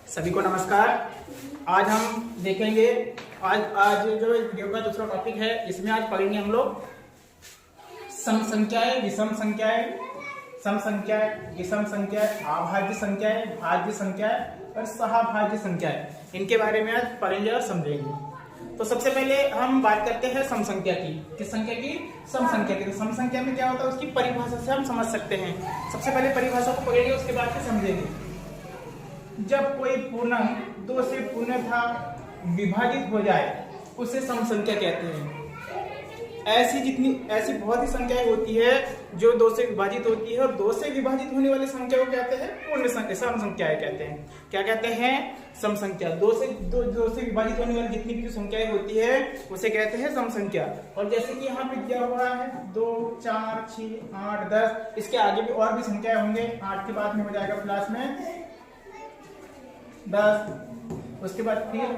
सभी को नमस्कार। आज हम देखेंगे आज जो वीडियो का दूसरा टॉपिक है, इसमें आज पढ़ेंगे हम लोग सम संख्याएं, विषम संख्याएं, सम संख्याएं, विषम संख्याएं, अभाज्य संख्याएं, भाज्य संख्याएं और सहभाज्य संख्याएं। इनके बारे में आज पढ़ेंगे और समझेंगे। तो सबसे पहले हम बात करते हैं सम संख्या की। किस संख्या की? सम संख्या की। तो सम संख्या में क्या होता है, उसकी परिभाषा से हम समझ सकते हैं। सबसे पहले परिभाषा को पढ़ेंगे, उसके बाद फिर समझेंगे। जब कोई पूर्णांक 2 से पूर्णतः विभाजित हो जाए उसे सम संख्या कहते हैं। ऐसी बहुत सी संख्याएं होती है जो 2 से विभाजित होती है, और 2 से विभाजित होने वाली संख्या को कहते हैं पूर्ण संख्या, सम संख्याएं कहते हैं। क्या कहते हैं? सम संख्या। 2 से विभाजित होने वाली जितनी भी संख्याएं होती है उसे कहते हैं सम संख्या। और जैसे कि यहाँ पे दिया हुआ है 2, 4, 6, 8, 10, इसके आगे भी और भी संख्याएं होंगे। 8 के बाद में हो जाएगा क्लास में 10, उसके बाद फिर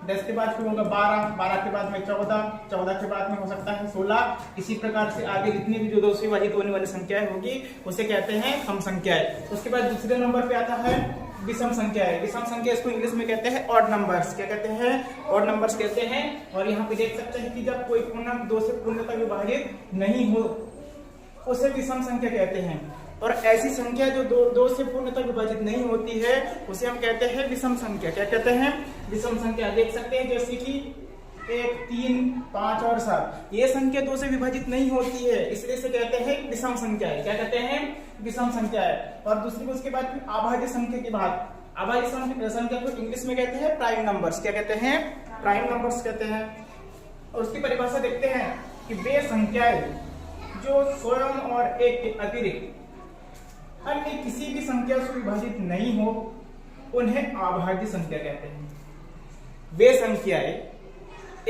10 के बाद फिर होगा 12, 12 के बाद में 14, 14 के बाद में हो सकता है 16। इसी प्रकार से आगे जितनी भी जो 2 से विभाजित होने वाली संख्याएं होगी उसे कहते हैं सम संख्याएं। उसके बाद दूसरे नंबर पे आता है विषम संख्याएं। विषम संख्या इसको इंग्लिश में कहते हैं ऑड नंबर्स। क्या कहते हैं? ऑड नंबर्स कहते हैं। और यहाँ पे देख सकते हैं कि जब कोई पूर्णांक 2 से पूर्णतः विभाजित नहीं हो उसे विषम संख्या कहते हैं। और ऐसी संख्या जो 2 से पूर्णतः विभाजित नहीं होती है उसे हम कहते हैं विषम संख्या। क्या कहते हैं? विषम संख्या। देख सकते हैं जैसे कि 1, 3, 5 और 7, ये संख्या 2 से विभाजित नहीं होती है, इसलिए इसे कहते हैं विषम संख्या है। क्या कहते हैं? विषम संख्या है। और दूसरी उसके बाद फिर अभाज्य संख्या की बात। अभाज्य संख्या को इंग्लिश में कहते हैं प्राइम नंबर्स। क्या कहते हैं? प्राइम नंबर्स कहते हैं। और उसकी परिभाषा देखते हैं कि वे संख्याएं जो स्वयं और एक के अतिरिक्त अन्य किसी भी संख्या से विभाजित नहीं हो उन्हें अभाज्य संख्या कहते हैं। वे संख्याएं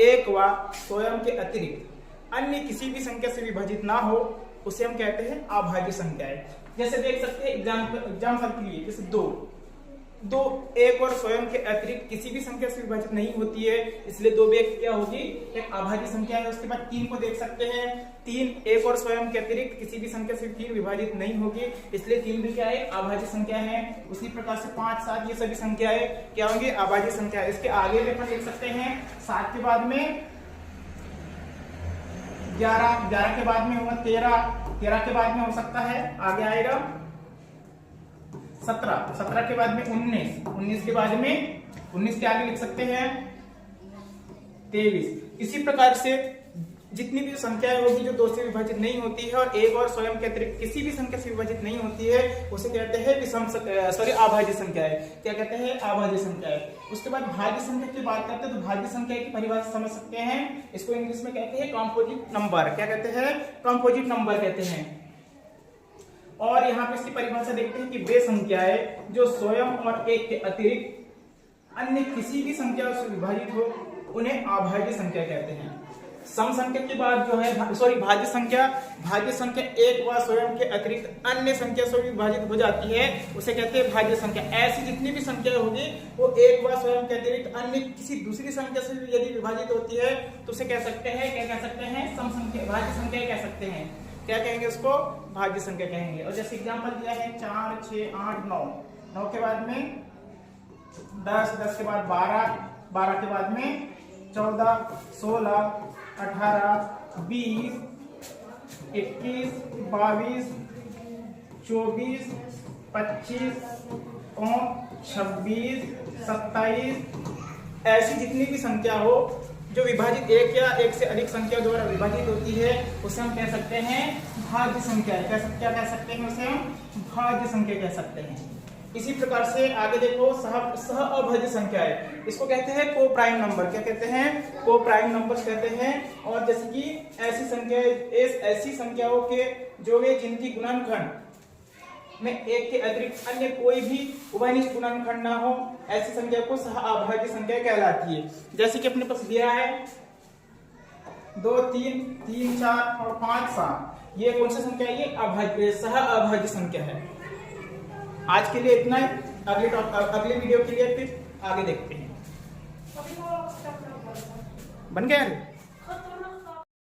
एक व स्वयं के अतिरिक्त अन्य किसी भी संख्या से विभाजित ना हो उसे हम कहते हैं अभाज्य संख्याएं। जैसे देख सकते हैं एग्जाम्पल के लिए, जैसे 2, एक और स्वयं के अतिरिक्त किसी भी संख्या से विभाजित नहीं होती है, इसलिए 2 भी क्या होगी? एक अभाज्य संख्या है। उसके बाद 3 को देख सकते हैं, 3 एक और स्वयं के अतिरिक्त किसी भी संख्या से 3 विभाजित नहीं होगी, इसलिए 3 भी क्या है? अभाज्य संख्या है। उसी प्रकार से 5, 7 ये सभी संख्याएं क्या होंगी? अभाज्य संख्या। इसके आगे भी अपन देख सकते हैं 7 के बाद में 11, 11 के बाद में होगा 13, 13 के बाद में हो सकता है आगे आएगा 17, 17 के बाद में 19, 19 के बाद में 19 के आगे लिख सकते हैं 23। इसी प्रकार से जितनी भी संख्याएं होगी जो 2 से विभाजित नहीं होती है और एक और स्वयं के अतिरिक्त किसी भी संख्या से विभाजित नहीं होती है उसे कहते हैं अभाज्य संख्याएं। क्या कहते हैं? अभाज्य संख्याएं। उसके बाद भाज्य संख्या की बात करते हैं तो भाज्य संख्या की परिभाषा समझ सकते हैं। इसको इंग्लिश में कहते हैं कंपोजिट नंबर। क्या कहते हैं? कंपोजिट नंबर कहते हैं। और यहाँ पे इसकी परिभाषा देखते हैं कि वे संख्याएं जो स्वयं और एक के अतिरिक्त अन्य किसी भी संख्या से विभाजित हो उन्हें अभाज्य संख्या कहते हैं। सम संख्या की बात जो है भाज्य संख्या एक व स्वयं के अतिरिक्त अन्य संख्या से विभाजित हो जाती है उसे कहते हैं भाज्य संख्या। ऐसी जितनी भी संख्या होगी वो एक व स्वयं के अतिरिक्त अन्य किसी दूसरी संख्या से यदि विभाजित होती है तो उसे कह सकते हैं, क्या कह सकते हैं? सम संख्या, भाज्य संख्या कह सकते हैं। क्या कहेंगे उसको? भाज्य संख्या कहेंगे। और जैसे एग्जांपल दिया है 4, 6, 8, 9, 9 के बाद में 10, 10 के बाद 12, 12 के बाद में 14, 16, 18, 20, 21, 22, 24, 25, 26, 27। ऐसी जितनी भी संख्या हो जो विभाजित एक या एक से अधिक संख्या द्वारा विभाजित होती है उसे हम कह सकते हैं भाज्य संख्या। क्या कह सकते हैं? उसे हम भाज्य संख्या कह सकते हैं। इसी प्रकार से आगे देखो सह अभाज्य संख्याएं। इसको कहते हैं को प्राइम नंबर। क्या कहते हैं? को प्राइम नंबर्स कहते हैं। और जैसे कि ऐसी संख्याओं के जो है जिनकी गुणनखंड में एक के अतिरिक्त अन्य कोई भी उभयनिष्ठ गुणनखंड ना हो, ऐसी संख्या को सह अभाज्य संख्या कहलाती है। जैसे कि अपने पास दिया है 2, 3, 3, 4 और 5, 7, ये कौन सी संख्या है? ये सह अभाज्य संख्या है। आज के लिए इतना ही। अगले वीडियो के लिए फिर आगे देखते हैं। बन गया?